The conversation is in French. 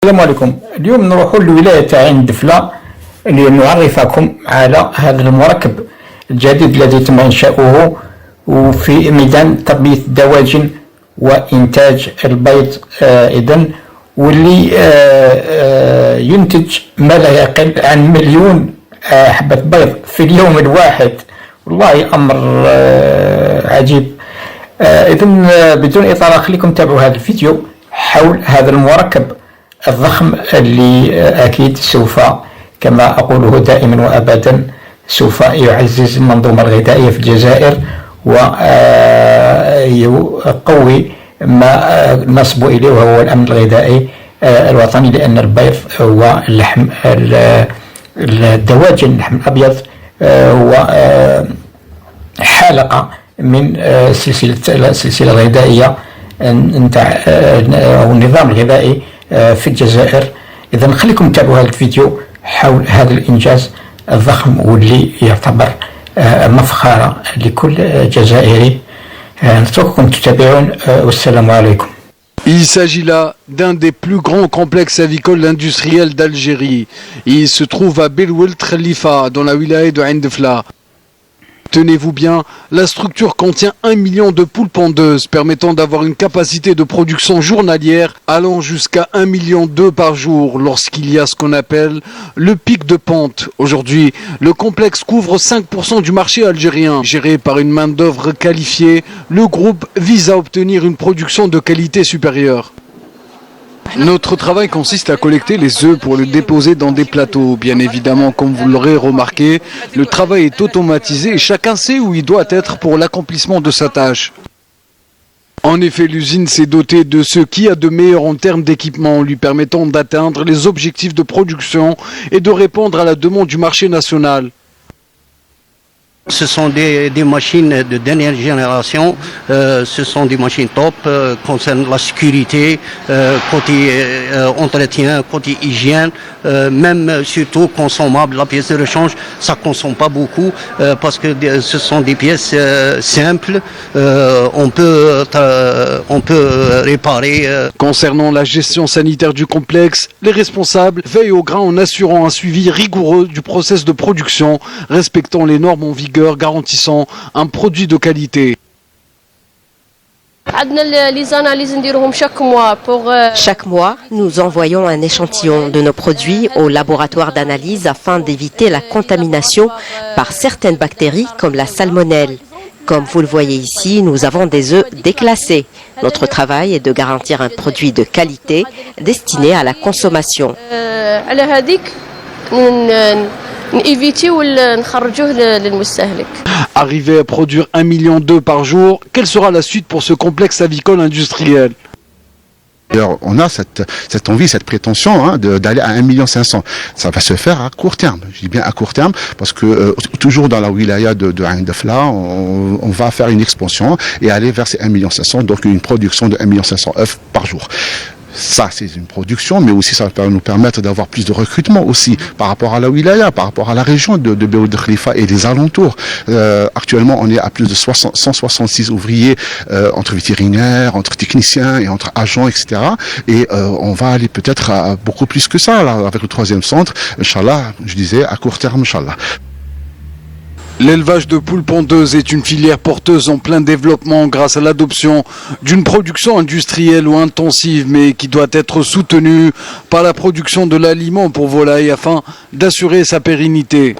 السلام عليكم. اليوم نروح لولاية عين دفلة لنعرفكم على هذا المركب الجديد الذي تم إنشاؤه وفي ميدان تربية الدواجن وإنتاج البيض إذن واللي ينتج ما لا يقل عن 1,000,000 حبة بيض في اليوم الواحد. والله أمر عجيب. إذن بدون إطالة خليكم تابعوا هذا الفيديو حول هذا المركب الضخم اللي أكيد سوف كما أقوله دائما وأبدا سوف يعزز المنظومة الغذائية في الجزائر ويقوي ما نصب إليه وهو الأمن الغذائي الوطني، لأن البيض هو اللحم الدواجن اللحم الأبيض هو حلقة من السلسلة الغذائية نتاع أو النظام الغذائي في الجزائر. إذا خليكم تتابعوا هذا الفيديو حول هذا الإنجاز الضخم واللي يعتبر مفخرة لكل جزائري. نترككم تتابعون والسلام عليكم. Il s'agit là d'un des plus grands complexes avicoles industriels d'Algérie. Il se trouve à Belwelt Khalifa, dans la wilaya de Ain Defla. Tenez-vous bien, la structure contient 1 million de poules pondeuses, permettant d'avoir une capacité de production journalière allant jusqu'à 1,2 million par jour lorsqu'il y a ce qu'on appelle le pic de ponte. Aujourd'hui, le complexe couvre 5% du marché algérien. Géré par une main-d'œuvre qualifiée, le groupe vise à obtenir une production de qualité supérieure. Notre travail consiste à collecter les œufs pour les déposer dans des plateaux. Bien évidemment, comme vous l'aurez remarqué, le travail est automatisé et chacun sait où il doit être pour l'accomplissement de sa tâche. En effet, l'usine s'est dotée de ce qu'il y a de meilleur en termes d'équipement, lui permettant d'atteindre les objectifs de production et de répondre à la demande du marché national. Ce sont des machines de dernière génération, ce sont des machines top concernant la sécurité, côté entretien, côté hygiène, même surtout consommable. La pièce de rechange, ça ne consomme pas beaucoup parce que ce sont des pièces simples, on peut réparer. Concernant la gestion sanitaire du complexe, les responsables veillent au grain en assurant un suivi rigoureux du process de production, respectant les normes en vigueur, garantissant un produit de qualité. Chaque mois, nous envoyons un échantillon de nos produits au laboratoire d'analyse afin d'éviter la contamination par certaines bactéries comme la salmonelle. Comme vous le voyez ici, nous avons des œufs déclassés. Notre travail est de garantir un produit de qualité destiné à la consommation. Arrivé à produire 1,2 million par jour, quelle sera la suite pour ce complexe avicole industriel? D'ailleurs, on a cette envie, cette prétention d'aller à 1,5 million. Ça va se faire à court terme. Je dis bien à court terme parce que toujours dans la wilaya de Ain Defla, on va faire une expansion et aller vers ces 1,5 million, donc une production de 1,5 million œufs par jour. Ça, c'est une production, mais aussi ça va nous permettre d'avoir plus de recrutement aussi par rapport à la wilaya, par rapport à la région de Belwelt Khalifa et des alentours. Actuellement, on est à plus de 166 ouvriers entre vétérinaires, entre techniciens et entre agents, etc. Et on va aller peut-être à beaucoup plus que ça là, avec le 3e centre, Inch'Allah, je disais, à court terme, Inch'Allah. L'élevage de poules pondeuses est une filière porteuse en plein développement grâce à l'adoption d'une production industrielle ou intensive, mais qui doit être soutenue par la production de l'aliment pour volailles afin d'assurer sa pérennité.